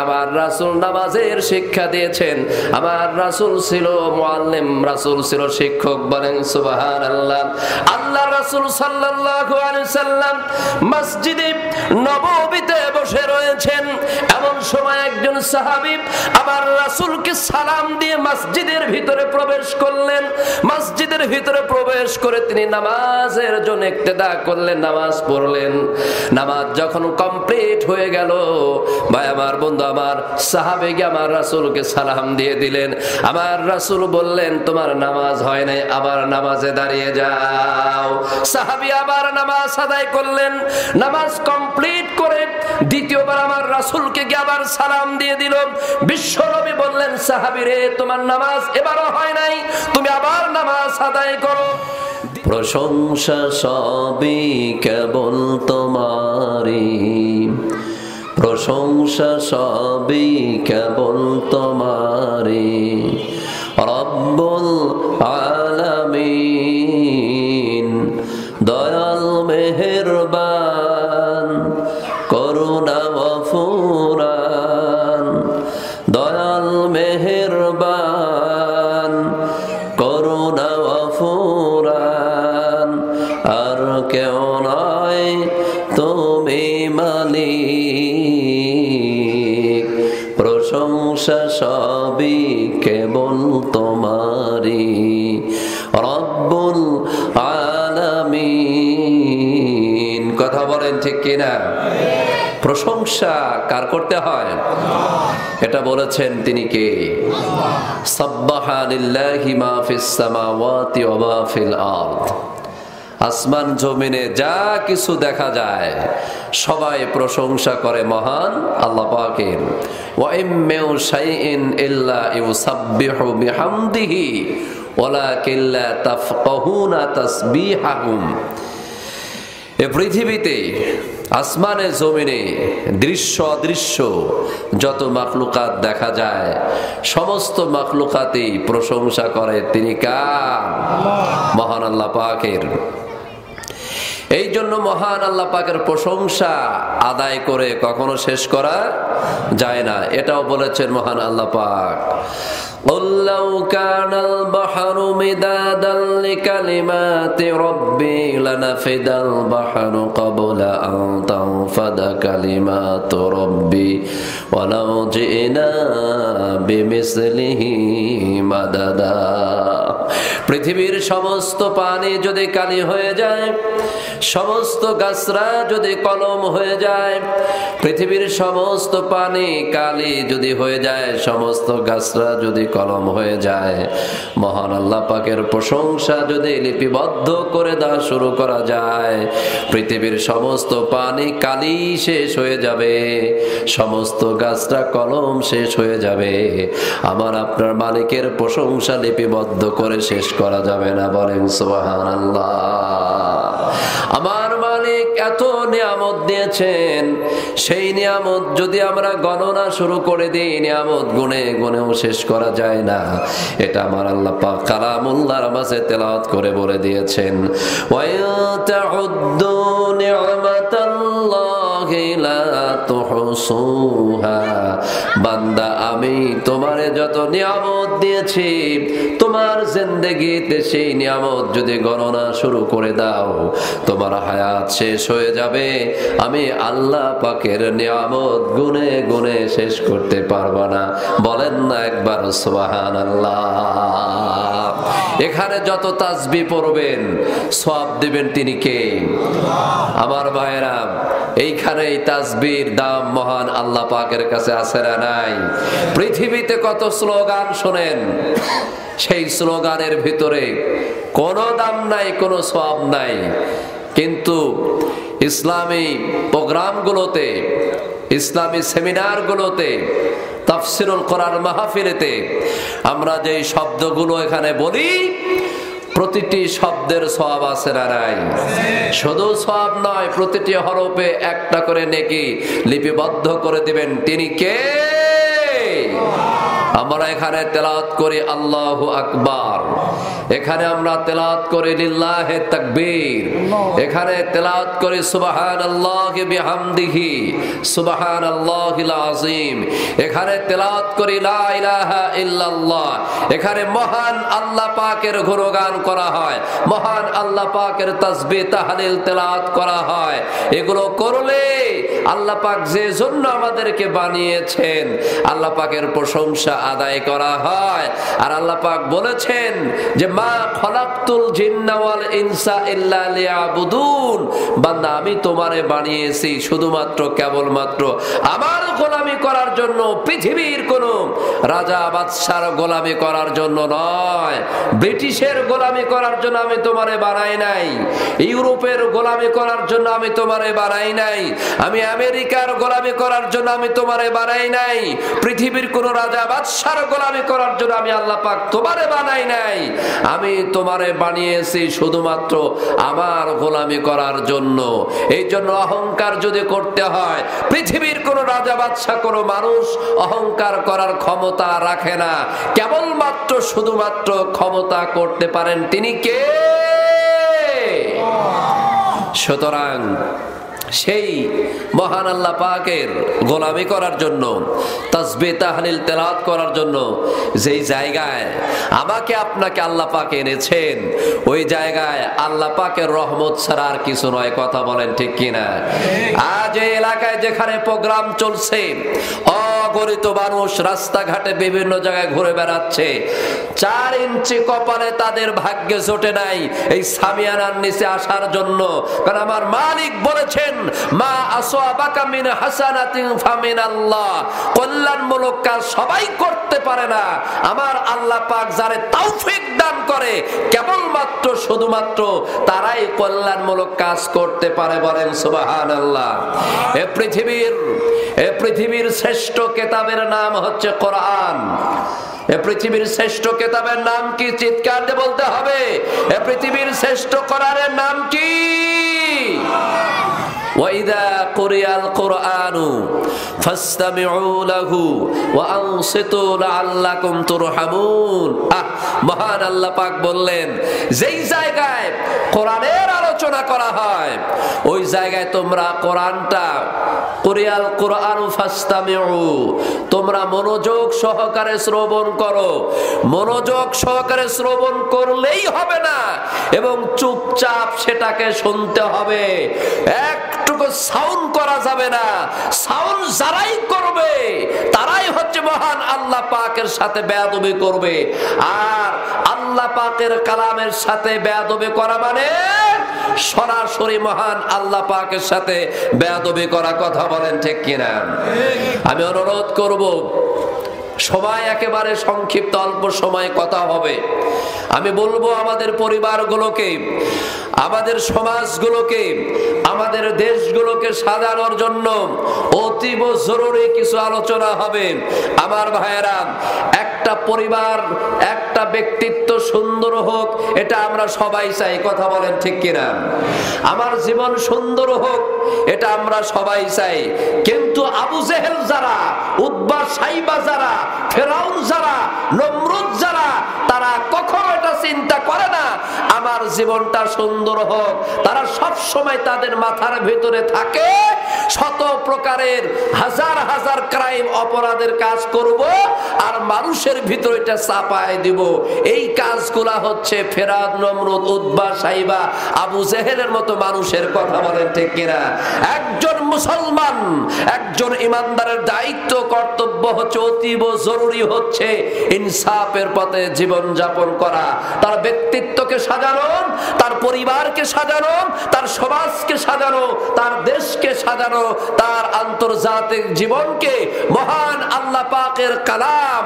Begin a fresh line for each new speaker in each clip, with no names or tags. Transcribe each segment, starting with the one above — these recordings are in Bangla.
আমার রাসূল নামাজের শিক্ষা দিয়েছেন। আমার রাসূল ছিল মুআল্লিম, রাসূল ছিল শিক্ষক। বলেন সুবহানাল্লাহ। আল্লাহ রাসূল সাল্লাল্লাহু আলাইহি সাল্লাম মসজিদে নববীতে বসে রয়েছেন। এমন সময় একজন সাহাবী আমার রাসূলকে সালাম দিয়ে মসজিদের ভিতরে প্রবেশ করলেন। মসজিদের ভিতরে প্রবেশ করে তিনি নামাজের জন্য ইক্তেদা করলেন, নামাজ পড়লেন। নামাজ যখন কমপ্লিট হয়ে গেল, ভাই আমার বন্ধু, আমার সাহাবী আমার রাসূলকে সালাম দিয়ে দিলেন। আমার রাসূল বললেন, তোমার নামাজ হয় নাই, আবার নামাজে দাঁড়িয়ে যাও। সাহাবী আবার নামাজ আদায় করলেন। নামাজ কমপ্লিট করে দ্বিতীয়বার আমার রাসূলকে আবার সালাম দিয়ে দিল। বিশ্বনবী বললেন, সাহাবী রে, তোমার নামাজ এবারও হয় নাই, তুমি আবার নামাজ আদায় করো। প্রশংসা সবই কেবল তোমারই, প্রশংসা সবই কেবল তোমারই, রব্বুল আলামিন। দয়াল মেহেরবান, করুণা গফুরান, দয়াল মেহেরবান, করুণা গফুরান। আর কেউ নয়, তুমি মালিক। প্রশংসা সবই কেবল তোমারই, রব্বুল আলামিন। কথা বলেন ঠিক কিনা? প্রশংসা কার করতে হয়? এটা বলেছেন তিনি কে? সাব্বাহা লিল্লাহি মা ফিস সামাওয়াতি ওয়া মা ফিল আরদ। আসমান জমিনে যা কিছু দেখা যায় সবাই প্রশংসা করে মহান আল্লাহ পাকের। ওয়া ইম্মিউ শাইইন ইল্লা ইউসাব্বিহু বিহামদিহি ওয়ালাকিন লা তাফকাহুনা তাসবিহাহুম। এই পৃথিবীতে আসমানে জমিনে দৃশ্য অদৃশ্য যত মাখলুকাত দেখা যায়, সমস্ত মাখলুকাতই প্রশংসা করে তিনি কার? মহান আল্লাহ পাকের। এই জন্য মহান আল্লাহ পাকের প্রশংসা আদায় করে কখনো শেষ করা যায় না। এটাও বলেছেন মহান আল্লাহ পাক, قُلْ لَوْ كَانَ الْبَحْرُ مِدَادًا لِكَلِمَاتِ رَبِّي لَنَفِدَ الْبَحْرُ قَبْلَ أَنْ تَنْفَدَ كَلِمَاتُ رَبِّي وَلَوْ جِئْنَا بِمِثْلِهِ مَدَدًا। পৃথিবীর সমস্ত পানি যদি কালি হয়ে যায়, সমস্ত গাছরা যদি কলম হয়ে যায়, পৃথিবীর সমস্ত পানি কালি যদি হয়ে যায়, সমস্ত গাছরা যদি কলম হয়ে যায়, মহান আল্লাহ পাকের প্রশংসা যদি লিপিবদ্ধ করে দেওয়া শুরু করা যায়, পৃথিবীর সমস্ত পানি কালি শেষ হয়ে যাবে, সমস্ত গাছরা কলম শেষ হয়ে যাবে। আমার আপনার মালিকের প্রশংসা লিপিবদ্ধ করে শেষ করা যাবে না। বলেন সুবহানাল্লাহ। আমার মালিক এত নিয়ামত দিয়েছেন, সেই নিয়ামত যদি আমরা গণনা শুরু করে দিই, নিয়ামত গুনে গুনেও শেষ করা যায় না। এটা আমার আল্লাহ পাক কালামুল্লাহর মাঝে তেলাওয়াত করে বলে দিয়েছেন, ওয়া তাউদ্দু নি'মাতাল্লাহি লা তুহসুহা। বান্দা, আমি তোমারে যত নিয়ামত দিয়েছি, তোমার জিন্দেগিতে সেই নিয়ামত যদি গণনা শুরু করে দাও, তোমার হায়াত শেষ হয়ে যাবে। আমি আল্লাহ পাকের নিয়ামত গুনে গুনে শেষ করতে পারবো না। বলেন না একবার সুবহানাল্লাহ। এখানে যত তাসবিহ পড়বেন সওয়াব দিবেন তিনি কে? আমার ভাইরা, এইখানে এই তাসবিহর দাম মহান আল্লাহ পাকের কাছে আছে না নাই? পৃথিবীতে কত স্লোগান শোনেন, সেই স্লোগানের ভিতরে কোনো দাম নাই, কোনো সওয়াব নাই। কিন্তু ইসলামী প্রোগ্রামগুলোতে, ইসলামী সেমিনারগুলোতে, তাফসিরুল কোরআন মাহফিলেতে আমরা যে শব্দগুলো এখানে বলি, প্রতিটি শব্দের সওয়াব আছে না নাই? শুধু সওয়াব নয়, প্রতিটি হরফে একটা করে নেকি লিপিবদ্ধ করে দিবেন তিনি কে? আমরা এখানে তেলাওয়াত করি আল্লাহু আকবার, এখানে আমরা তেলাওয়াত করি লিল্লাহি তাকবীর, এখানে তেলাওয়াত করি সুবহানাল্লাহি বিহামদিহি সুবহানাল্লাহিল আযীম, এখানে তেলাওয়াত করি লা ইলাহা ইল্লাল্লাহ। এখানে মহান আল্লাহ পাকের গুণগান করা হয়, মহান আল্লাহ পাকের তাসবিহ তাহলিল তেলাওয়াত করা হয়। এগুলো করলে আল্লাহ পাক যে জন্য আমাদেরকে বানিয়েছেন আল্লাহ পাকের প্রশংসা আদায় করা হয়। আর আল্লাহ পাক বলেছেন যে মা খলাকতুল জিন্না ওয়াল ইনসা ইল্লা লিয়াবুদুন, বান্দা আমি তোমারে বানিয়েছি শুধুমাত্র কেবলমাত্র আমার গোলামি করার জন্য, পৃথিবীর কোন রাজা বাদশার গোলামি করার জন্য নয়, ব্রিটিশের গোলামি করার জন্য আমি তোমারে বানাই নাই, ইউরোপের গোলামি করার জন্য আমি তোমারে বানাই নাই, আমি আমেরিকার গোলামি করার জন্য আমি তোমারে বানাই নাই, পৃথিবীর কোন রাজা বাদশার গোলামি করার জন্য আমি আল্লাহ পাক তোমারে বানাই নাই। আমি তোমারে বানিয়েছি শুধুমাত্র আমার গোলামি করার জন্য। এই জন্য অহংকার যদি করতে হয়, পৃথিবীর কোন রাজা বাদশা কোন মানুষ অহংকার করার ক্ষমতা রাখে না, কেবলমাত্র শুধুমাত্র ক্ষমতা করতে পারেন তিনি কে? সুতরাং সেই মহান আল্লাহ পাকের গোলামি করার জন্য, তাসবিহ তাহলিল তেলাওয়াত করার জন্য যেই জায়গায় আমাকে আপনাকে আল্লাহ পাক এনেছেন, ওই জায়গায় আল্লাহ পাকের রহমত ছাড়া আর কিছু নয়। কথা বলেন ঠিক কিনা? আজ এই এলাকায় যেখানে প্রোগ্রাম চলছে, অগণিত মানুষ রাস্তাঘাটে বিভিন্ন জায়গায় ঘুরে বেড়াচ্ছে, 4 ইঞ্চি কপালে তাদের ভাগ্যে জোটে নাই এই সামিয়ানার নিচে আসার জন্য। কারণ আমার মালিক বলেছেন মা আসওয়াবাকা মিন হাসানাতিন ফামিনাল্লাহ, কল্যাণমূলক কাজ সবাই করতে পারে না, আমার আল্লাহ পাক যারে তৌফিক দান করে কেবলমাত্র শুধুমাত্র তারাই কল্যাণমূলক কাজ করতে পারে। বলেন সুবহানাল্লাহ। এ পৃথিবীর শ্রেষ্ঠ কিতাবের নাম হচ্ছে কোরআন। এ পৃথিবীর শ্রেষ্ঠ কিতাবের নাম কি? চিৎকার দিয়ে বলতে হবে। এ পৃথিবীর শ্রেষ্ঠ কোরআনের নাম কি? وَإِذَا قُرِئَ الْقُرْآنُ فَاسْتَمِعُوا لَهُ وَأَنصِتُوا لَعَلَّكُمْ تُرْحَمُونَ। মহান আল্লাহ পাক বললেন, যেই জায়গায় কোরআনের আলোচনা করা হয় ওই জায়গায় তোমরা কোরআনটা কুরিয়াল কুরআনু ফাসতামিউ, তোমরা মনোযোগ সহকারে শ্রবণ করো। মনোযোগ সহকারে শ্রবণ করলেই হবে না, এবং চুপচাপ সেটাকে শুনতে হবে। একটুকু সাউন্ড করা যাবে না। সাউন্ড যারাই করবে তারাই হচ্ছে মহান আল্লাহ পাকের সাথে বেয়াদবি করবে। আর আল্লাহ পাকের কালামের সাথে বেয়াদবি করা মানে সরাসরি মহান আল্লাহ পাকের সাথে বেয়াদবি করা। কথা বলেন ঠিক কিনা? আমি অনুরোধ করব, সময় একেবারে সংক্ষিপ্ত, অল্প সময় কথা হবে। আমি বলবো আমাদের পরিবারগুলোকে, আমাদের সমাজগুলোকে, আমাদের দেশগুলোকে সাজানোর জন্য অতীব জরুরি কিছু আলোচনা হবে। আমার ভাইয়েরা, একটা পরিবার, একটা ব্যক্তিত্ব সুন্দর হোক, এটা আমরা সবাই চাই। কথা বলেন ঠিক কিনা? আমার জীবন সুন্দর হোক, এটা আমরা সবাই চাই। কিন্তু আবু জেহেল যারা, উতবা সাইবা যারা, ফেরাউন যারা, নমরুদ যারা, তারা কখনো এটা চিন্তা করে না আমার জীবনটা সুন্দর হোক। তারা সব সময় তাদের মাথার ভিতরে থাকে শত প্রকারের হাজার হাজার ক্রাইম, অপরাধের কাজ করব আর মানুষের ভিতরে এটা চাপায় দিব। এই কাজগুলা হচ্ছে ফেরাউন, নমরুদ, উতবা সাইবা, আবু জেহেলের মতো মানুষের। কথা বলেন ঠিক কিনা? একজন মুসলমান, একজন ইমানদারের দায়িত্ব, কর্তব্য হচ্ছে, অতীব জরুরি হচ্ছে ইনসাফের পথে জীবন যাপন করা। তার ব্যক্তিত্বকে সাজানো, তার পরিবারকে সাজানো, তার সমাজকে সাজানো, তার দেশকে সাজানো, তার আন্তর্জাতিক জীবনকে মহান আল্লাহ পাকের কালাম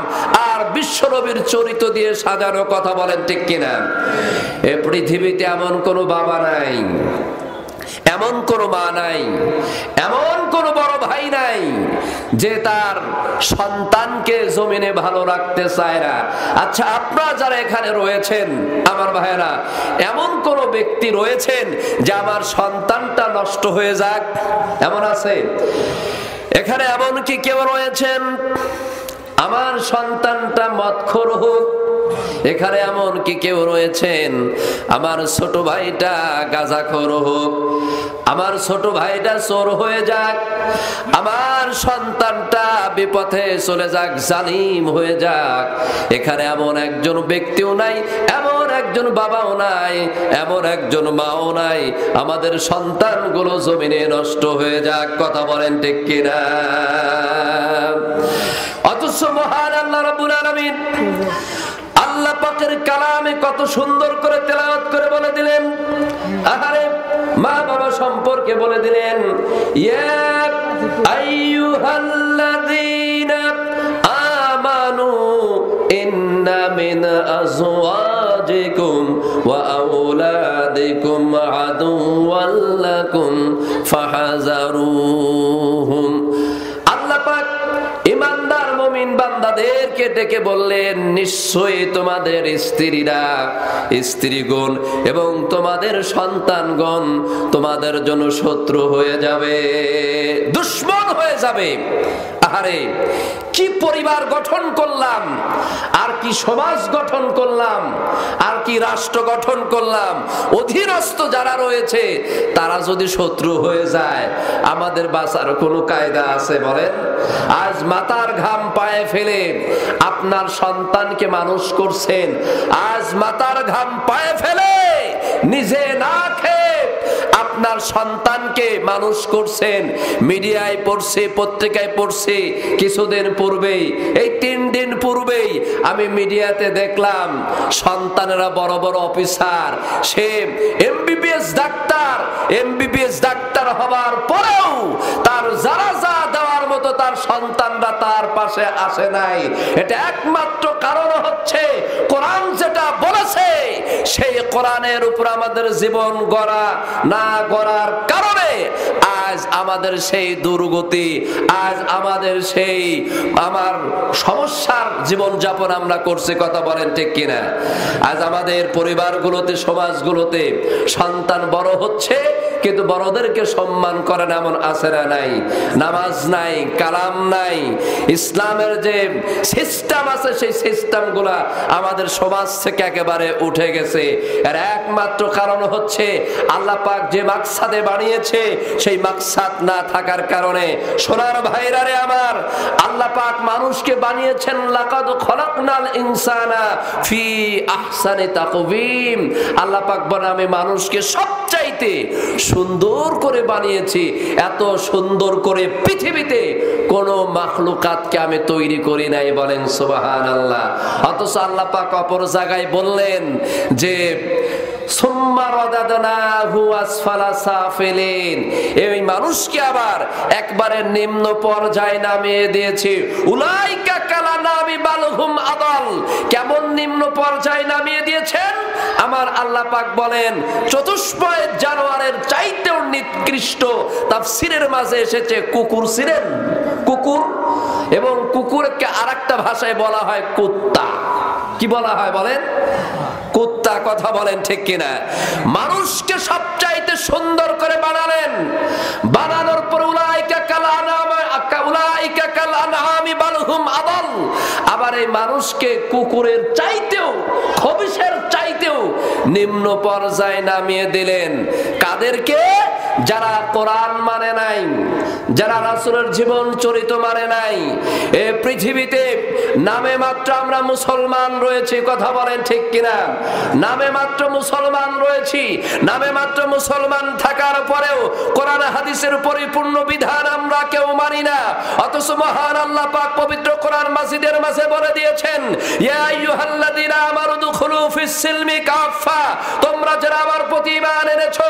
আর বিশ্বনবীর চরিত্র দিয়ে সাজানো। কথা বলেন ঠিক কিনা? এ পৃথিবীতে এমন কোনো বাবা নাই, এমন কোন মা নাই, এমন কোন বড় ভাই নাই যে তার সন্তানকে জমিনে ভালো রাখতে চায় না। আচ্ছা, আপনারা যারা এখানে রয়েছেন আমার ভাইয়েরা, এমন কোন ব্যক্তি রয়েছেন যে আমার সন্তানটা নষ্ট হয়ে যাক, এমন আছে এখানে? এমন কি কেউ রয়েছেন আমার সন্তানটা মদখোর হোক। এখানে এমন কি কেউ রয়েছেন আমার ছোট ভাইটা গাঁজাখোর হোক, আমার ছোট ভাইটা চোর হয়ে যাক, আমার সন্তানটা বিপথে চলে যাক, জালিম হয়ে যাক। এখানে এমন একজন ব্যক্তিও নাই, এমন একজন বাবাও নাই, এমন একজন মাও নাই আমাদের সন্তানগুলো জমিনে নষ্ট হয়ে যাক। কথা বলেন ঠিক কিনা? অথচ মহান আল্লাহ রাব্বুল আলামিন আল্লাহ পাকের কালামে কত সুন্দর করে তেলাওয়াত করে বলে দিলেন, আহারে মা বাবা সম্পর্কে বলে দিলেন, ইয়া আইয়ুহাল্লাযীনা আমানু ইন্না মিন আযওয়াজিকুম ওয়া আওলাদিকুম আদুওয়াল লাকুম ফাহযারুহুম। আল্লাহ পাক ইমানদার মুমিন বান্দাদেরকে ডেকে বললেন, নিশ্চয়ই তোমাদের স্ত্রীরা, স্ত্রীগণ এবং তোমাদের সন্তানগণ তোমাদের জন্য শত্রু হয়ে যাবে, দুশমন হয়ে যাবে। আহারে কি পরিবার গঠন করলাম, আর কি সমাজ গঠন করলাম, আর কি রাষ্ট্র গঠন করলাম। অধীনস্থ যারা রয়েছে তারা যদি শত্রু হয়ে যায়, আমাদের বাঁচার কোনো কায়দা আছে বলেন? আজ মাথার ঘাম পায়ে ফেলে আপনার সন্তানকে মানুষ করছেন, আজ মাথার ঘাম পায়ে ফেলে নিজে না খেয়ে আপনার সন্তানকে মানুষ করছেন। মিডিয়ায় পড়ছে, পত্রিকায় পড়ছে, কিছুদিন পূর্বেই, এই 3 দিন পূর্বেই আমি মিডিয়াতে দেখলাম সন্তানেরা বড় বড় অফিসার, সে এমবিবিএস ডাক্তার হবার পরেও তার যারা যা দেওয়ার মতো তার সন্তানরা তার পাশে আসে নাই। এটা একমাত্র কারণ হচ্ছে কোরআন যেটা বলেছে সেই কোরআনের উপর আমাদের জীবন গড়া না গড়ার কারণে আজ আমাদের সেই দুর্গতি, আজ আমাদের সেই আমার সমস্যার জীবন যাপন আমরা করছি। কথা বলেন ঠিক কিনা? আজ আমাদের পরিবারগুলোতে, সমাজগুলোতে সন্তান বড় হচ্ছে কিন্তু বড়দেরকে সম্মান করে না, এমন আছে না নাই? নামাজ নাই, কালাম নাই, ইসলামের যে সিস্টেম আছে সেই সিস্টেমগুলা আমাদের সমাজ থেকে একেবারে উঠে গেছে। এর একমাত্র কারণ হচ্ছে আল্লাহ পাক যে মাকসাদে বানিয়েছে সেই মাকসাদ না থাকার কারণে। সোনার ভাইরা রে আমার, আল্লাহ পাক মানুষকে বানিয়েছেন লাকাদ খলাকনাল ইনসানা ফি আহসানি তাকওয়িম। আল্লাহ পাক বলেন আমি মানুষকে সবচাইতে সুন্দর করে বানিয়েছি। এত সুন্দর করে পৃথিবীতে কোন মাখলুকাতকে আমি তৈরি করি নাই, বলেন সুবহানাল্লাহ। অথচ আল্লাহ পাক অপর জায়গায় বললেন যে সুম্মা রাদাদনাহু আসফালা সাফিলিন, এই মানুষকে আবার একবারে নিম্ন পর্যায়ে নামিয়ে দিয়েছি। উলাইকা কালানাবি বালহুম আদাল, কেমন নিম্ন পর্যায়ে নামিয়ে দিয়েছেন আমার আল্লাহ পাক বলেন চতুষ্পয় জানোয়ারের চাইতেও নিকৃষ্ট। তাফসীরের মাঝে এসেছে কুকুর ছিলেন, কুকুর, এবং কুকুরকে আরেকটা ভাষায় বলা হয় কুত্তা। কি বলা হয় বলেন? কুত্তা। কথা বলেন ঠিক কিনা? মানুষকে সবচাইতে সুন্দর করে বানালেন, বানানোর পর উলাইকা কাল আনআমি বালহুম আদাল, আবার এই মানুষকে কুকুরের চাইতেও, খবিশের চাইতেও নিম্ন পর্যায়ে নামিয়ে দিলেন। কাদেরকে? যারা কোরআন মানে নাই, যারা রাসূলের জীবন চরিত মানে নাই। এ পৃথিবীতে নামে মাত্র আমরা মুসলমান রয়েছি। কথা বলেন ঠিক কিনা? নামে মাত্র মুসলমান রয়েছি, নামে মাত্র মুসলমান থাকার পরেও কোরআন হাদিসের পরিপূর্ণ বিধান আমরা কেউ মানি না। অথচ মহান আল্লাহ পাক পবিত্র কোরআন মাজিদের মাঝে বলে দিয়েছেন, ইয়া আইয়ুহাল্লাযীনা আমানু দুখুলু ফিস সিলমি কাফা, তোমরা যারা আমার প্রতি ঈমান এনেছো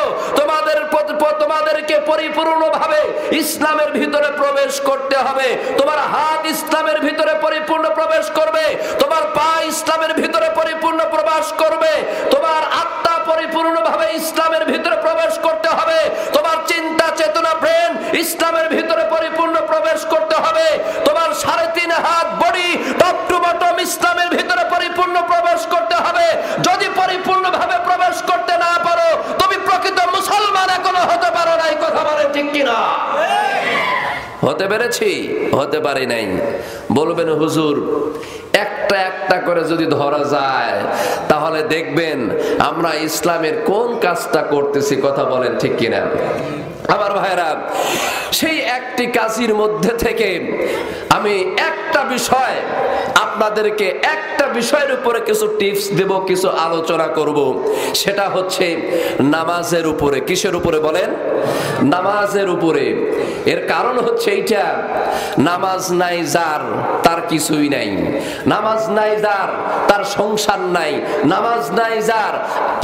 তোমাদেরকে পরিপূর্ণভাবে ইসলামের ভিতরে প্রবেশ করতে হবে। তোমার হাত ইসলামের ভিতরে পরিপূর্ণ প্রবেশ করবে, তোমার পা ইসলামের ভিতরে পরিপূর্ণ প্রবেশ করবে, তোমার আত্মা পরিপূর্ণভাবে ইসলামের ভিতরে প্রবেশ করতে হবে, তোমার চিন্তা চেতনা ব্রেন ইসলামের ভিতরে পরিপূর্ণ প্রবেশ করতে হবে, তোমার 3.5 হাত বডি টপ টু বটম ইসলামের ভিতরে পরিপূর্ণ প্রবেশ করতে হবে। যদি পরিপূর্ণভাবে প্রবেশ করতে না পারো তুমি প্রকৃত মুসলমান এখনো হতে পারো নাই। কথা বলেন ঠিক কিনা? হতে পেরেছি? হতে পারি নাই। বলবেন হুজুর একটা একটা করে যদি ধরা যায় তাহলে দেখবেন আমরা ইসলামের কোন কাজটা করতেছি। কথা বলেন ঠিক কিনা? আমার ভাইরা, সেই একটি কাজের মধ্যে থেকে আমি একটা বিষয় আপনাদেরকে, একটা বিষয়ের উপরে কিছু টিপস দেব, কিছু আলোচনা করব। সেটা হচ্ছে নামাজের উপরে। কিসের উপরে বলেন? নামাজের উপরে। এর কারণ হচ্ছে এইটা, নামাজ নাই যার তার কিছুই নাই, নামাজ নাই যার তার সংসার নাই, নামাজ নাই যার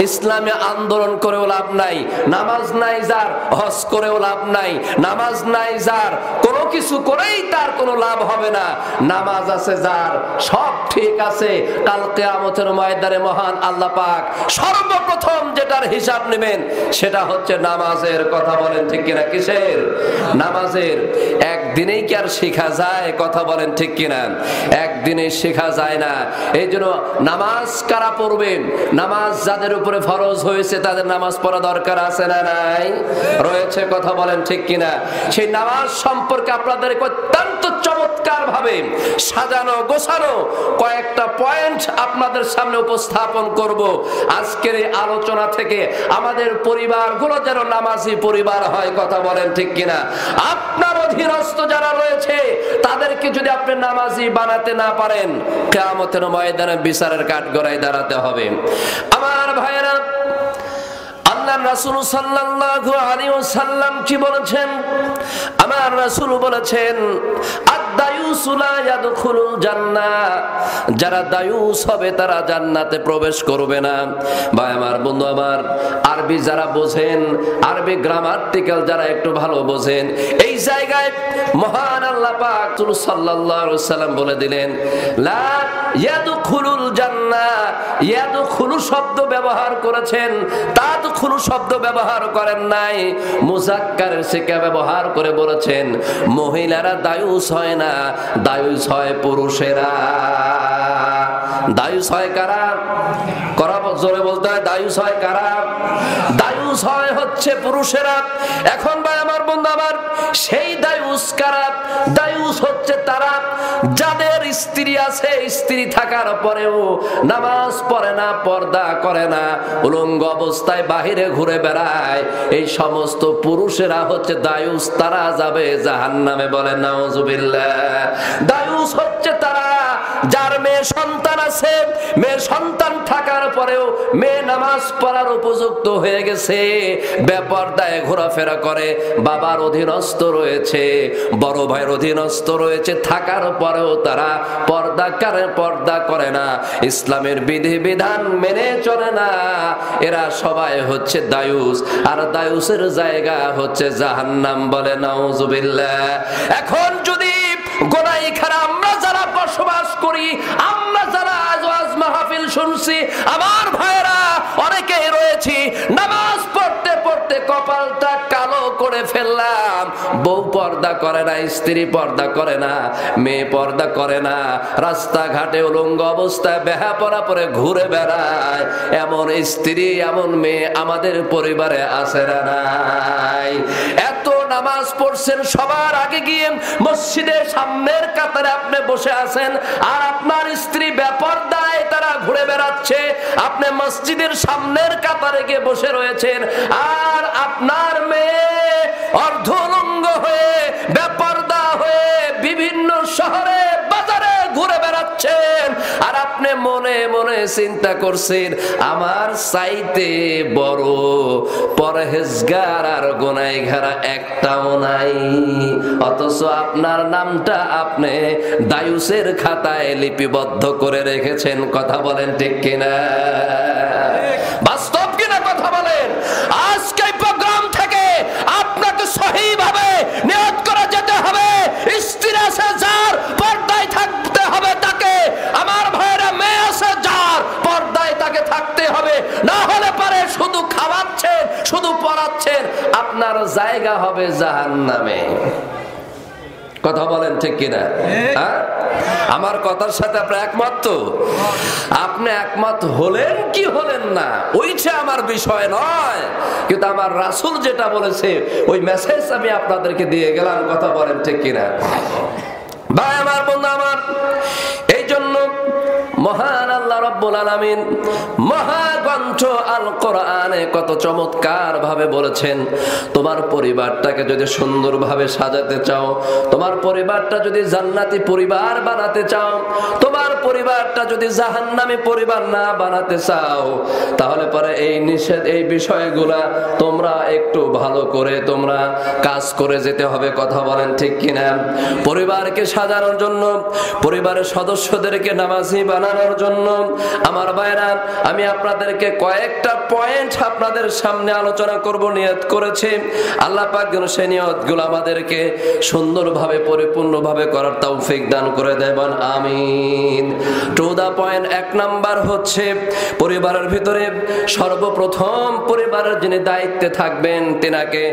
ইসলামে আন্দোলন করেও লাভ নাই, নামাজ নাই যার হজ করেও লাভ নাই, নামাজ নাই যার কোনো কিছু করেই তার কোনো লাভ হবে না। নামাজ আছে যার সব ঠিক আছে। কাল কিয়ামতের ময়দানে মহান আল্লাহ পাক সর্বপ্রথম যেটার হিসাব নেবেন সেটা হচ্ছে নামাজের। কথা বলেন ঠিক কিনা? কিসের? নামাজের। একদিনেই কি আর শেখা যায়? কথা বলেন ঠিক কিনা? একদিনে শেখা যায় না। এই জন্য নামাজ কারা পড়বেন? নামাজ যাদের উপরে ফরজ হয়েছে তাদের নামাজ পড়া দরকার আছে না নাই? রয়েছে। কথা বলেন ঠিক কিনা? সেই নামাজ সম্পর্কে আপনাদেরকে অত্যন্ত চমৎকার ভাবে সাজানো গোছানো কয়েকটা পয়েন্ট আপনাদের সামনে উপস্থাপন করব। আজকের এই আলোচনা থেকে আমাদের পরিবারগুলো যেন নামাজি পরিবার হয়। কথা বলেন ঠিক কিনা? আপনার অধীনস্থ যারা রয়েছে তাদেরকে যদি আপনি নামাজি বানাতে না পারেন, কিয়ামতের ময়দানে বিচারের কাঠগড়ায় দাঁড়াতে হবে। আমার ভাইয়েরা, আল্লাহর রাসূল সাল্লাল্লাহু আলাইহি ওয়াসাল্লাম কি বলেছেন? আমার রাসূল বলেছেন, আদ-দায়ুসু লা ইয়াদখুলুল জান্নাহ, যারা দায়ুস হবে তারা জান্নাতে প্রবেশ করবে না। ভাই আমার, বন্ধু আমার, আরবি যারা বোঝেন, আরবি গ্রামাটিক্যাল যারা একটু ভালো বোঝেন, এই জায়গায় মহান আল্লাহ পাক সাল্লাল্লাহু আলাইহি ওয়াসাল্লাম বলে দিলেন, লা ইয়াদখুলুল জান্নাহ। ইয়াদখুলু শব্দ ব্যবহার করেছেন, তাদখুলু শব্দ ব্যবহার করেন নাই। মুযাক্কারের সিগা ব্যবহার করে বলেছেন, মহিলারা দায়ুস হয় না, দায়ুস হয় পুরুষেরা। দায়ুস হয় কারা? করা জোরে বলতে হয়। দায়ুস হয় কারা? দায়ুস হয় হচ্ছে পুরুষেরা। এখন ভাই আমার, বন্ধু আমার, সেই দায়ুস কারা? দায়ুস হচ্ছে তারা যাদের স্ত্রী আছে, স্ত্রী থাকার পরেও নামাজ পড়ে না, পর্দা করে না, উলঙ্গ অবস্থায় বাহিরে ঘুরে বেড়ায়। এই সমস্ত পুরুষেরা হচ্ছে দায়ুস। তারা যাবে জাহান্নামে। বলেন নাউজুবিল্লাহ। দায়ুস হচ্ছে তারা যার মেয়ে সন্তান আছে, মেয়ে সন্তান থাকার পরেও মেয়ে নামাজ পড়ার উপযুক্ত হয়ে গেছে, বেপরদায় ঘোরাফেরা করে, বাবার অধীনস্থ রয়েছে, বড় ভাইয়ের অধীনস্থ রয়েছে, থাকার পরেও তারা পর্দা করে না, ইসলামের বিধি বিধান মেনে চলে না। এরা সবাই হচ্ছে দায়ুস। আর দায়ুসের জায়গা হচ্ছে জাহান্নাম। বলে নাউজুবিল্লাহ। এখন যদি গোনাইখানা আমরা যারা বসবাস করি, আমরা যারা আজ মাহফিল শুনছি, আমার ভাইরা অনেকেই রয়েছি নামাজ পড়তে পড়তে কপালটা কালো করে ফেললাম। বউ পর্দা করে না, স্ত্রী পর্দা করে না, মেয়ে পর্দা করে না, রাস্তাঘাটে উলঙ্গ অবস্থায় বেহাপনা পরে ঘুরে বেড়ায়। এমন স্ত্রী, এমন মেয়ে আমাদের পরিবারে আছে না নাই? এত নামাজ পড়ছেন, সবার আগে গিয়ে মসজিদের সামনের কাতারে আপনি বসে আছেন, আর আপনার স্ত্রী বেপরদায় তারা ঘুরে বেড়াচ্ছে। আপনি মসজিদের সামনের কাতারে গিয়ে বসে রয়েছেন, আর আপনার মেয়ে অর্ধলঙ্গ হয়ে, বেপরদা হয়ে বিভিন্ন শহরে বাজারে ঘুরে বেড়াচ্ছেন। আর আপনি মনে মনে চিন্তা করছেন, আমার চাইতে বড় পরহেজগার আর গুনাহগার একটাও নাই। অথচ আপনার নামটা আপনি দায়ুসের খাতায় লিপিবদ্ধ করে রেখেছেন। কথা বলেন ঠিক কিনা? বাস্তব কিনা? কথা বলেন। আজকে প্রোগ্রাম থেকে আপনাকে সহিভাবে নিয়ত করে যেতে হবে, স্ত্রী আছে যার পর্দায় থাকতে হবে তাকে, আমার ভাইয়েরা মেয়ে আছে যার পর্দায় তাকে থাকতে হবে। না হলে পারে শুধু খাওয়াচ্ছেন, শুধু পড়াচ্ছেন, আপনার জায়গা হবে জাহান্নামে। কথা বলেন ঠিক কিনা? আমার কথার সাথে আপনি একমত তো? আপনি একমত হলেন কি হলেন না ওইটা আমার বিষয় নয়, কিন্তু আমার রাসূল যেটা বলেছে ওই মেসেজ আমি আপনাদেরকে দিয়ে গেলাম। কথা বলেন ঠিক কিনা? ভাই আমার, বন্ধু আমার, এই জন্য মহান আল্লাহ রাব্বুল আলামিন মহাগ্রন্থ আল কোরআনে কত চমৎকার ভাবে বলেছেন, তোমার পরিবারটাকে যদি সুন্দরভাবে সাজাতে চাও, তোমার পরিবারটা যদি জান্নাতি পরিবার বানাতে চাও, তোমার পরিবারটা যদি জাহান্নামী পরিবার না বানাতে চাও, তাহলে পরে এই নিষেধ, এই বিষয়গুলা তোমরা একটু ভালো করে তোমরা কাজ করে যেতে হবে। কথা বলেন ঠিক কিনা? পরিবারকে সাজানোর জন্য, পরিবারের সদস্যদেরকে নামাজি বানানোর জন্য আমার ভাইরা, আমি আপনাদেরকে কয়েকটা পয়েন্ট আপনাদের সামনে আলোচনা করব, নিয়ত করেছি। আল্লাহ পাক যেন সেই নিয়তগুলো আমাদেরকে সুন্দরভাবে পরিপূর্ণভাবে করার তৌফিক দান করে দেবেন, আমিন। টু দা পয়েন্ট, 1 নাম্বার হচ্ছে পরিবারের ভিতরে সর্বপ্রথম পরিবারের যিনি দায়িত্বে থাকবেন তিনাকে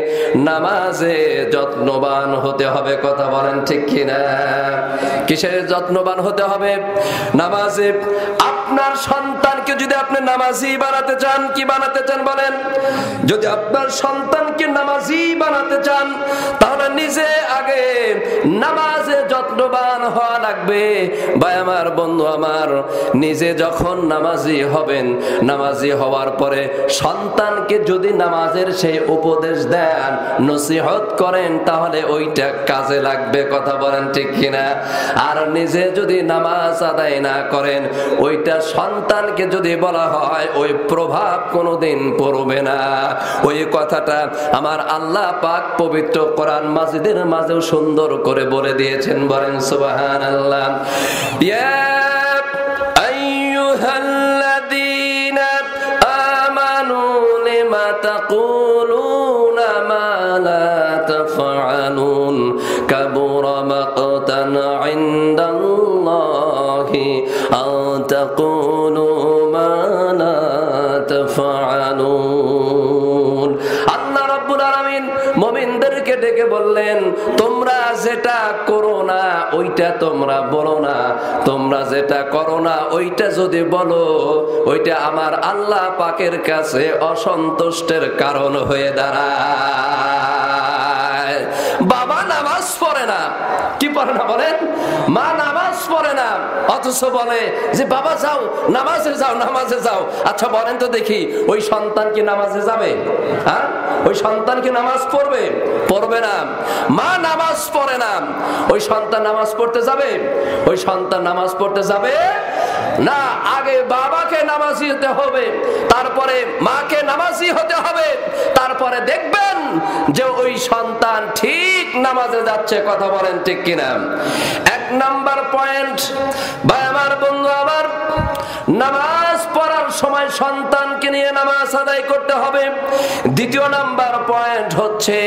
নামাজে যত্নবান হতে হবে। কথা বলেন ঠিক কিনা? কিসের যত্নবান হতে হবে? নামাজে। আপনার সন্তানকে যদি আপনি নামাজি বানাতে চান, কি বানাতে চান বলেন? যদি আপনার সন্তানকে নামাজি বানাতে চান তাহলে নিজে আগে নামাজে যত্নবান হওয়া লাগবে। ভাই আমার, বন্ধু আমার, নিজে যখন নামাজি হবেন, নামাজি হওয়ার পরে সন্তানকে যদি নামাজের সেই উপদেশ দেন, নসিহত করেন, তাহলে ওইটা কাজে লাগবে। কথা বলেন ঠিক কিনা? আর নিজে যদি নামাজ আদায় না করেন, ওইটা সন্তানকে যদি বলা হয়, ওই প্রভাব কোনোদিন পড়বে না। ওই কথাটা আমার আল্লাহ পাক পবিত্র কোরআন মাজিদের মাঝেও সুন্দর করে বলে দিয়েছেন। বলেন সুবহানাল্লাহ। ইয়া আইয়ুহাল্লাযীনা আমানু লিমা তাকুলুনা মা লা তাফআলুন কাবুরা মাকতান ইনদাল্লাহি আন তাকুলু মা লা তাফআলুন। আল্লাহ রাব্বুল আলামিন মুমিনদেরকে ডেকে বললেন, তোমরা যেটা করো না ওইটা তোমরা বলো না, তোমরা যেটা করো না ওইটা যদি বলো, ওইটা আমার আল্লাহ পাকের কাছে অসন্তুষ্টের কারণ হয়ে দাঁড়ায়। বাবা নামাজ পড়ে না, কি পড়ে না বলেন? মা নামাজ পড়ে না, অথচ বলে যে বাবা যাও নামাজে যাও, নামাজে যাও। আচ্ছা বলেন তো দেখি, ওই সন্তান কি নামাজে যাবে? হ্যাঁ, ওই সন্তান কি নামাজ পড়বে? পড়বে না। মা নামাজ পড়ে না, ওই সন্তান নামাজ পড়তে যাবে? ওই সন্তান নামাজ পড়তে যাবে না। আগে বাবাকে নামাজি হতে হবে, তারপরে মাকে নামাজি হতে হবে, তারপরে দেখবেন যে ওই সন্তান ঠিক নামাজে যাচ্ছে। কথা বলেন ঠিক কিনা? 1 নাম্বার পয়েন্ট, ভাই আমার, বন্ধু আমার, নামাজ পড়ার সময় সন্তানকে নিয়ে নামাজ আদায় করতে হবে। 2 নাম্বার পয়েন্ট হচ্ছে,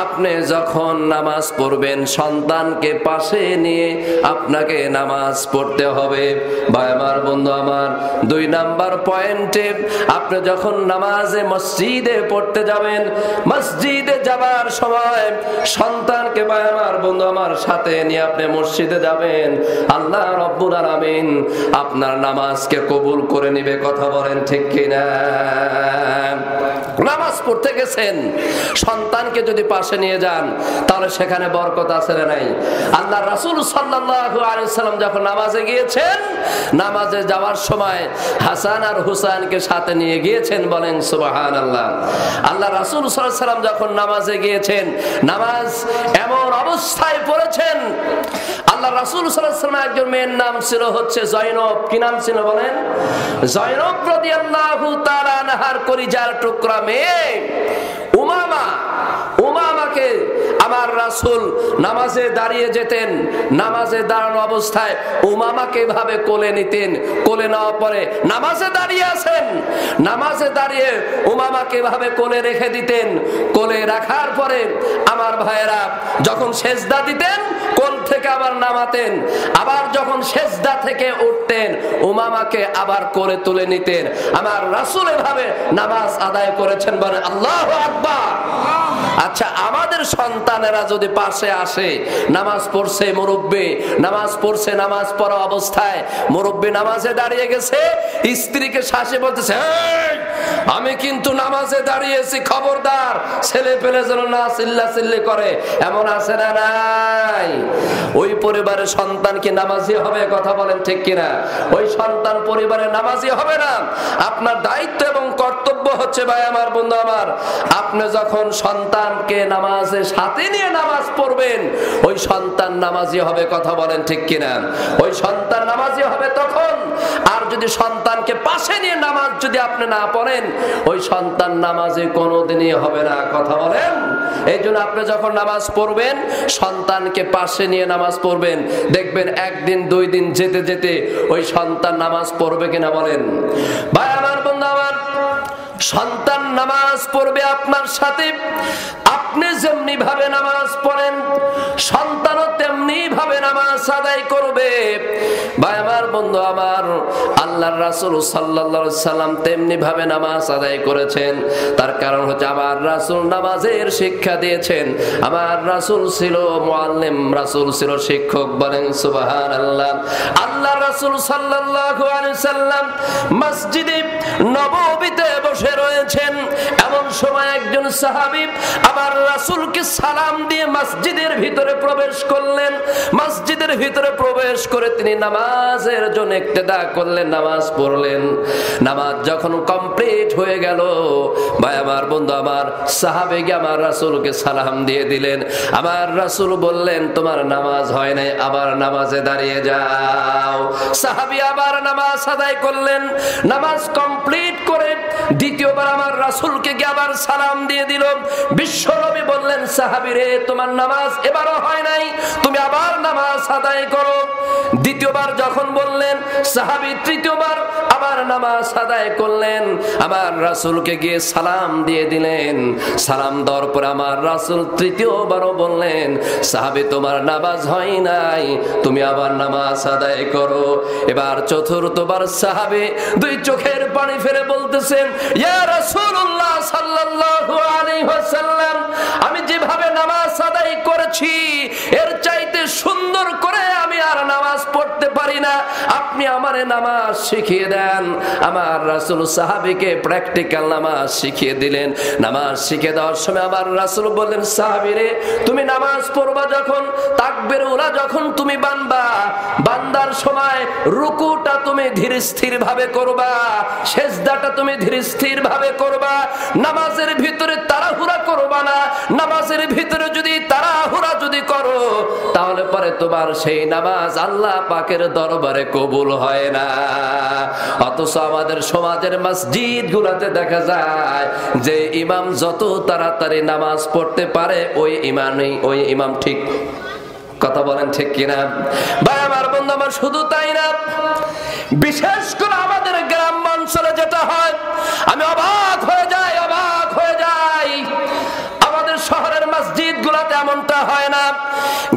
আপনি যখন নামাজ পড়বেন সন্তানকে পাশে নিয়ে আপনাকে নামাজ পড়তে হবে। ভাই আমার, বন্ধু আমার, 2 নাম্বার পয়েন্টে, আপনি যখন নামাজে মসজিদে পড়তে যাবেন, মসজিদে যাবার সময় সন্তানকে, ভাই আমার, বন্ধু আমার, সাথে নিয়ে আপনি মসজিদে যাবেন। আল্লাহ রাব্বুল আলামিন আপনার নামাজকে কবুল করে নিবে। কথা বলেন ঠিক কিনা? নামাজ পড়তে গেছেন, সন্তানকে যদি পাশে নিয়ে যান তাহলে সেখানে বরকত আছে না নাই? আল্লাহ রাসূল সাল্লাল্লাহু আলাইহি ওয়াসাল্লাম যখন নামাজে গিয়েছেন, নামাজে যাওয়ার সময় হাসান আর হুসাইনকে সাথে নিয়ে গিয়েছেন। বলেন সুবহানাল্লাহ। আল্লাহ রাসূল সাল্লাল্লাহু আলাইহি ওয়াসাল্লাম যখন নামাজে গিয়েছেন, নামাজ এমন অবস্থায় পড়েছেন, আল্লাহ রাসূল সাল্লাল্লাহু আলাইহি ওয়াসাল্লাম একজন মেয়ের নাম ছিল হচ্ছে জয়নব। কি নাম ছিল বলেন? জয়নব রাদিয়াল্লাহু তাআলা আনহার কলিজার টুকরা মেয়ে উমামা। উমামাকে আমার রাসূল নামাজে দাঁড়িয়ে যেতেন, নামাজে দাঁড়ানো অবস্থায় উমামাকে ভাবে কোলে নিতেন। কোলে নেওয়ার পরে নামাজে দাঁড়িয়ে আছেন, নামাজে দাঁড়িয়ে উমামাকে ভাবে কোলে রেখে দিতেন। কোলে রাখার পরে আমার ভাইয়েরা যখন সেজদা দিতেন, কোল থেকে আবার নামাতেন, আবার যখন সেজদা থেকে উঠতেন উমামাকে আবার কোলে তুলে নিতেন। আমার রাসূল এভাবে নামাজ আদায় করেছেন। বলে আল্লাহু আকবার। আচ্ছা, আমাদের সন্তানেরা যদি পাশে আসে, নামাজ পড়ছে মুরব্বি, নামাজ পড়ছে, নামাজ পড়া অবস্থায় মুরব্বি নামাজে দাঁড়িয়ে গেছে, স্ত্রীকে শাসে বলতেছে, আমি কিন্তু নামাজে দাঁড়িয়েছি, খবরদার ছেলে পেলে যেন না চিল্লাচিল্লি করে, এমন আছে না নাই? ওই পরিবারের সন্তান কি নামাজি হবে? কথা বলেন ঠিক কিনা? ওই সন্তান পরিবারে নামাজি হবে না। আপনার দায়িত্ব এবং কর্তব্য হচ্ছে, ভাই আমার, বন্ধু আমার, আপনি যখন সন্তানকে নামাজের সাথে নিয়ে নামাজ পড়বেন, ওই সন্তান নামাজি হবে। কথা বলেন ঠিক কিনা? ওই সন্তান নামাজি হবে তখন। আর যদি সন্তানকে পাশে নিয়ে নামাজ যদি আপনি না পড়েন, ওই সন্তান নামাজি কোনোদিনই হবে না। কথা বলেন। এই জন্য আপনি যখন নামাজ পড়বেন, সন্তানকে পাশে নিয়ে নামাজ পড়বেন। দেখবেন একদিন দুই দিন যেতে যেতে ওই সন্তান নামাজ পড়বে কিনা বলেন। ভাই আমার, বন্ধু আমার, সন্তান নামাজ পড়বে আপনার সাথে। আপনি যেমনি ভাবে নামাজ পড়েন, সন্তানও তেমনি ভাবে নামাজ আদায় করবে। ভাই আমার, বন্ধু আমার, আল্লাহর রাসূল সাল্লাল্লাহু আলাইহি সাল্লাম তেমনি ভাবে নামাজ আদায় করেছেন। তার কারণ হচ্ছে আমার রাসূল নামাজের শিক্ষা দিয়েছেন। আমার রাসূল ছিল মুআল্লিম, রাসূল ছিল শিক্ষক। বলেন সুবহানাল্লাহ। আল্লাহর রাসূল সাল্লাল্লাহু আলাইহি সাল্লাম মসজিদে নববীতে বসে রয়েছেন। এমন সময় একজন সাহাবী আমার রাসূলকে সালাম দিয়ে মসজিদের ভিতরে প্রবেশ করলেন। মসজিদের ভিতরে প্রবেশ করে তিনি নামাজের জন্য ইক্তেদা করলেন, নামাজ পড়লেন। নামাজ যখন কমপ্লিট হয়ে গেল, ভাই আমার, বন্ধু আমার, সাহাবী আমার রাসূলকে সালাম দিয়ে দিলেন। আমার রাসূল বললেন, তোমার নামাজ হয় নাই, আবার নামাজে দাঁড়িয়ে যাও। সাহাবী আবার নামাজ আদায় করলেন। নামাজ কমপ্লিট করে দ্বিতীয়বার আমার রাসূলকে গিয়ে আবার সালাম দিয়ে দিল। বিশ্বনবী বললেন, সাহাবী রে, তোমার নামাজ এবারও হয় নাই, তুমি আবার নামাজ আদায় করো। দ্বিতীয়বার যখন বললেন, সাহাবী তৃতীয়বার আবার নামাজ আদায় করলেন। আমার রাসূলকে গিয়ে সালাম দিয়ে দিলেন। সালাম দেওয়ার পর আমার রাসূল তৃতীয়বারও বললেন, সাহাবী, তোমার নামাজ হয় নাই, তুমি আবার নামাজ আদায় করো। এবার চতুর্থবার সাহাবী দুই চোখের পানি ফেলে বলতেছেন, ইয়া রাসূলুল্লাহ সাল্লাল্লাহু আলাইহি ওয়াসাল্লাম, আমি যেভাবে নামাজ আদায় করেছি এর চাইতে সুন্দর করে আমি আর নামাজ পড়তে পারি না, আপনি আমারে নামাজ শিখিয়ে দেন। আমার রাসূল সাহাবীকে প্র্যাকটিক্যাল নামাজ শিখিয়ে দিলেন। নামাজ শিখিয়ে দেওয়ার সময় আমার রাসূল বললেন, সাহাবী রে, তুমি নামাজ পড়বা যখন, তাকবীর উলা যখন তুমি বানবা, বান্দার সময় রুকুটা তুমি ধীর স্থির ভাবে করবা, সিজদাটা তুমি ধীর স্থির ভাবে করবা। নামাজের ভিতরে তাড়াহুড়া করবা না। নামাজের ভিতরে যদি তাড়াহুড়া যদি করো, তাহলে পরে তোমার সেই নামাজ আল্লাহ পাকের দরবারে কবুল হয় না। অথচ আমাদের সমাজের মসজিদ গুলাতে দেখা যায় যে ইমাম যত তাড়াতাড়ি নামাজ পড়তে পারে, ওই ইমাম ঠিক। কথা বলেন ঠিক কিনা? ভাই আমার, বন্ধু আমার, শুধু তাই না, বিশেষ করে আমাদের গ্রাম অঞ্চলে যেটা হয়, আমি অবাক হয়ে যাই। আমাদের শহরের মসজিদ গুলাতে এমনটা হয় না।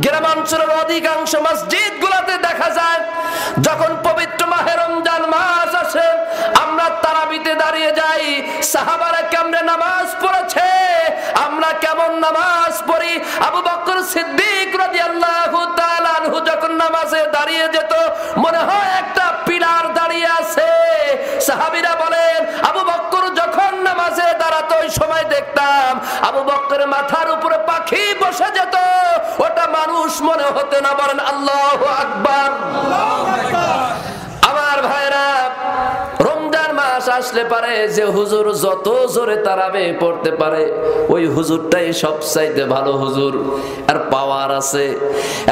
গ্রামাঞ্চলের অধিকাংশ মসজিদ গুলাতে দেখা যায় যখন পবিত্র মাহে রমজান মাস আসে, আমরা তারাবিতে দাঁড়িয়ে যাই। সাহাবারা কেমনে নামাজ পড়েছে, আমরা কেমন নামাজ পড়ি। আবু বকর সিদ্দিক রাদিয়াল্লাহু তাআলা আনহু যখন নামাজে দাঁড়িয়ে যেত, মনে হয় একটা পিলার দাঁড়িয়ে আছে। সাহাবীরা বলেন, আবু বকর যখন নামাজে দাঁড়াতো, ওই সময় দেখতাম আবু বকরের মাথার উপরে পাখি বসে যেত, ওটা মানুষ মনে হতো না। বলেন আল্লাহু আকবার। আমার ভাইরা, রমজান মাস আসলে পারে যে হুজুর যত জোরে তারাবি পড়তে পারে, ওই হুজুরটাই সবচাইতে ভালো হুজুর। আর পাওয়ার আছে,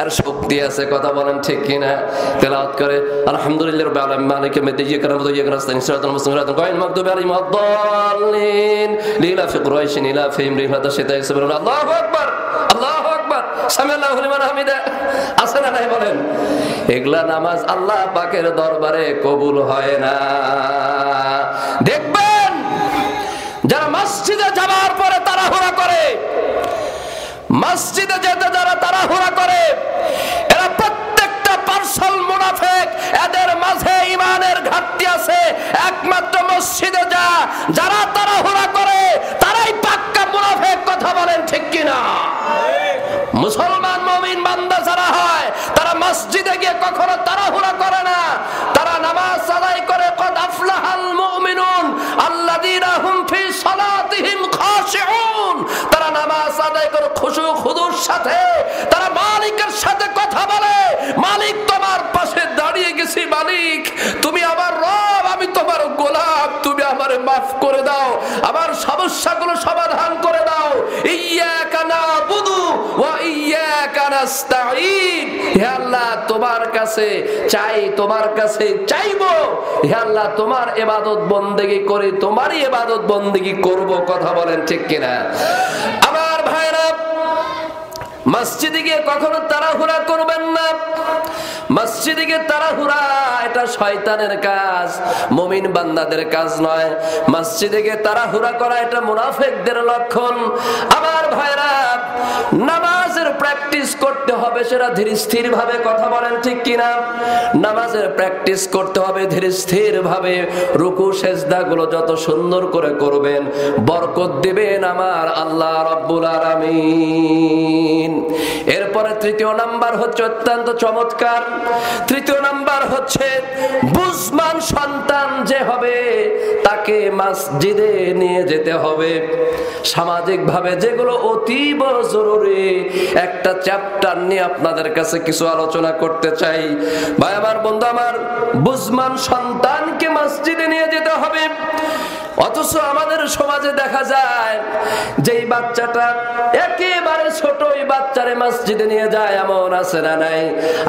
আর শক্তি আছে। কথা বলেন ঠিক কিনা? তেলাওয়াত করে আলহামদুলিল্লাহি রাব্বিল আলামিন মালিকি ইয়াউমিদ্দিন ইয়্যাকা না'বুদু ওয়া ইয়্যাকা নাস্তাইন সিরাতাল মুস্তাকিম গায়রিল মাগদুবি আলাইহিম ওয়াদ-দাল্লিন লিলাফি কুরাইশিন ইলাফিহিম রিহলাতাশ শিতাই সাবরুন। আল্লাহু আকবার, আল্লাহু আকবার, সামিআল্লাহু লিমান হামিদা। আছে না নাই বলেন? এগুলা নামাজ আল্লাহ পাকের দরবারে কবুল হয় না। দেখবেন যারা মসজিদে যাওয়ার পরে তাড়াহুড়া করে, মসজিদে যেতে যারা তাড়াহুড়া করে, এরা প্রত্যেকটা পার্সল মুনাফিক। এদের মাঝে ঈমানের ঘাটতি আছে। একমাত্র মসজিদে যারা তাড়াহুড়া করে, তারাই পাক্কা মুনাফিক। কথা বলেন ঠিক মসজিদে গিয়ে কখনো তাড়াহুড়া করে না, তারা নামাজ আদায় করে কদ আফলাহাল মুমিনুন আল্লাযীনা হুম ফি সালাতিহিম খাশিউন। তারা নামাজ আদায় করে খুশু খুদুর সাথে তারা মালিকের সাথে কথা বলে, মালিক তোমার পাশে দাঁড়িয়ে গেছি, মালিক তুমি আমার রব, আমি তোমার গোলাম, তুমি আমারে মাফ করে দাও, আমার সমস্যাগুলো সমাধান করে দাও। ইয়্যাকা না'বুদু ওয়া ইয়্যাকা নাস্তাঈন। হে আল্লাহ তোমার কাছে চাই, তোমার কাছে চাইবো, হে আল্লাহ তোমার ইবাদত বন্দেগী করি, তোমারই ইবাদত বন্দেগী করব। কথা বলেন ঠিক কিনা? আমার ভাইরা, মসজিদে গিয়ে কখনো তাড়াহুড়া করবেন না। মসজিদে গিয়ে তাড়াহুড়া এটা শয়তানের কাজ, মুমিন বান্দাদের কাজ নয়। মসজিদে গিয়ে তাড়াহুড়া করা এটা মুনাফিকদের লক্ষণ। আমার ভাইরা, নামাজের প্র্যাকটিস করতে হবে, সেটা ধীর স্থির ভাবে। কথা বলেন ঠিক কিনা? নামাজের প্র্যাকটিস করতে হবে ধীর স্থির ভাবে। রুকু সেজদা গুলো যত সুন্দর করে করবেন, বরকত দিবেন আমার আল্লাহ রাব্বুল আলামিন। এরপরে তৃতীয় নাম্বার হচ্ছে অত্যন্ত চমৎকার। তৃতীয় নাম্বার হচ্ছে বুঝমান সন্তান যে হবে তাকে মসজিদে নিয়ে যেতে হবে। সামাজিক ভাবে যেগুলো অতীব জরুরি, একটা চ্যাপ্টার নিয়ে আপনাদের কাছে কিছু আলোচনা করতে চাই। ভাই আমার, বন্ধু আমার, বুঝমান সন্তানকে মসজিদে নিয়ে যেতে হবে। অথচ আমাদের সমাজে দেখা যায় যে বাচ্চাটা একেবারে ছোট, ওই বাচ্চারে মসজিদে নিয়ে যায়, এমন আছে না নাই?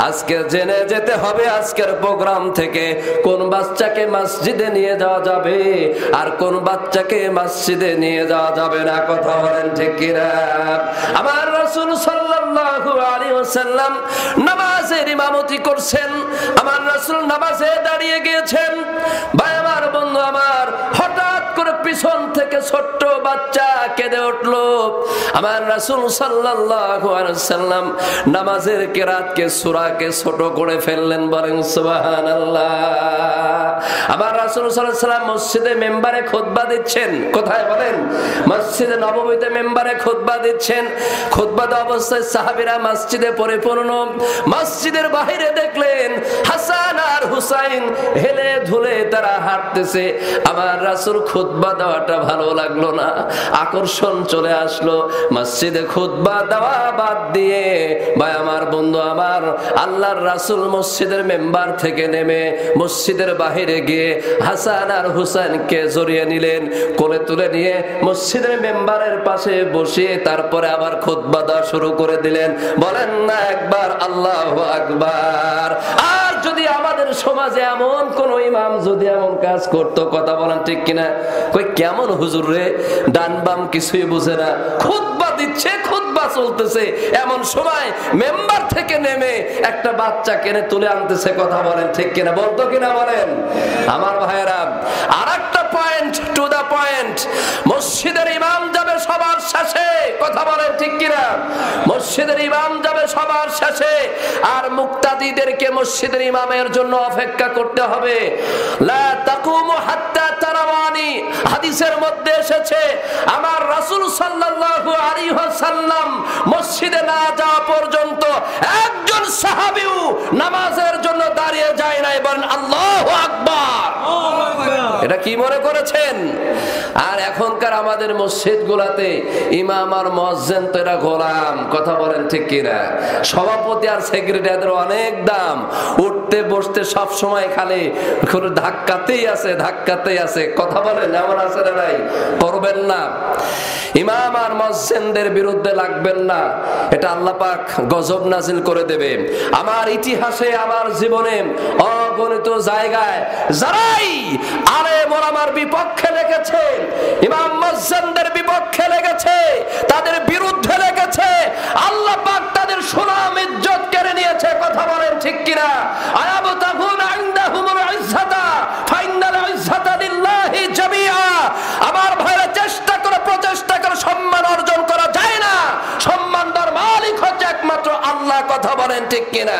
আজকে জেনে যেতে হবে আজকের প্রোগ্রাম থেকে কোন বাচ্চাকে মসজিদে নিয়ে যাওয়া যাবে আর কোন বাচ্চাকে মসজিদে নিয়ে যাওয়া যাবে না। কথা বলেন ঠিক কিনা? আমার রাসূল সাল্লাল্লাহু আলাইহি ওয়াসাল্লাম নামাজের ইমামতি করছেন। আমার রাসূল নামাজে দাঁড়িয়ে গিয়েছেন। ভাই আমার, বন্ধু আমার, হঠাৎ করে পিছন থেকে ছোট্ট বাচ্চা কেঁদে উঠলো। আমার রাসূল সাল্লাল্লাহু আলাইহি ওয়াসাল্লাম নামাজের কিরাতকে, সূরাকে ছোট করে ফেললেন। বলেন সুবহানাল্লাহ। আমার রাসূল সাল্লাল্লাহু আলাইহি ওয়াসাল্লাম মসজিদে মিম্বারে খুতবা দিচ্ছেন। কোথায় বলেন? মসজিদে নববীতে মিম্বারে খুতবা দিচ্ছেন। খুতবা দেওয়া অবস্থায় সাহাবীরা মসজিদে পরিপূর্ণ। মসজিদের বাইরে দেখলেন হাসান আর হুসাইন হেলে ধুলে তারা হাঁটতেছে। আমার রাসূল খুতবা দেওয়াটা ভালো লাগলো না, আকর্ষণ চলে আসলো। মসজিদে খুতবা দেওয়া বাদ দিয়ে, ভাই আমার, বন্ধু আমার, আল্লাহর রাসূল মসজিদের মেম্বার থেকে নেমে মসজিদের বাহিরে গিয়ে হাসান আর হুসাইনকে জড়িয়ে নিলেন, কোলে তুলে নিয়ে মসজিদের মেম্বারের পাশে বসিয়ে তারপরে আবার খুতবা দেওয়া শুরু করে দিলেন। বলেন না একবার আল্লাহু আকবার? আর যদি আমাদের সমাজে এমন কোন ইমাম যদি এমন কাজ করতো, কথা বলেন ঠিক কিনা? কই কেমন হুজুর রে, ডান বাম কিছুই বুঝে না, খুতবা দিচ্ছে, খুতবা চলতেছে, এমন সময় মেম্বার থেকে নেমে একটা বাচ্চা কেনে তুলে আনতেছে। কথা বলেন ঠিক কিনা? বলতো কিনা বলেন? আমার ভাইয়েরা, আরেকটা পয়েন্ট, টু দা পয়েন্ট, মসজিদের ইমাম যাবে সবার শেষে। কথা বলেন ঠিক কিনা? মসজিদের ইমাম যাবে সবার শেষে, আর মুক্তাদিদেরকে মসজিদের ইমামের জন্য অপেক্ষা করতে হবে। লা তাকুমু হাত্তা তারাওয়ানি, হাদিসের মধ্যে এসেছে আমার রাসূল সাল্লাল্লাহু আলাইহি ওয়াসাল্লাম মসজিদে না যাওয়া পর্যন্ত একজন সাহাবীও নামাজের জন্য দাঁড়িয়ে যায় নাই। বলেন আল্লাহু আকবার। এটা কি মনে করেছেন? আর এখনকার আমাদের মসজিদ গুলাতে ইমাম আর মুয়াজ্জিন তো এরা গোলাম। কথা বলেন ঠিক কিনা? সভাপতি আর সেক্রেটারিদের অনেক দাম, উঠতে বসতে সব সময় খালি ধাক্কাতেই আছে, ধাক্কাতেই আছে। কথা বলেন, এমন আছে না নাই? করবেন না। ইমাম আর মুয়াজ্জিনদের বিরুদ্ধে লাগবেন না, এটা আল্লাহ পাক গজব নাজিল করে দেবে। আমার ইতিহাসে, আমার জীবনে অগণিত জায়গায় যারাই আলেম ওলামার বিপক্ষে লেগেছে, ইমাম মুয়াজ্জিনদের বিপক্ষে লেগেছে, তাদের বিরুদ্ধে লেগেছে, আল্লাহ পাক তাদের সুনাম ইজ্জত কেড়ে নিয়েছে। কথা বলেন ঠিক কিনা? আয়াবতাগুনা ইনদাহুমুল ইজ্জাতা ফাইনাল ইজ্জাতা লিল্লাহি জামিআ। আমার ভাইরা, চেষ্টা করে, প্রচেষ্টা করে সম্মান অর্জন করা যায় না। সম্মানদার মালিক হচ্ছে একমাত্র আল্লাহ। কথা বলেন ঠিক কিনা?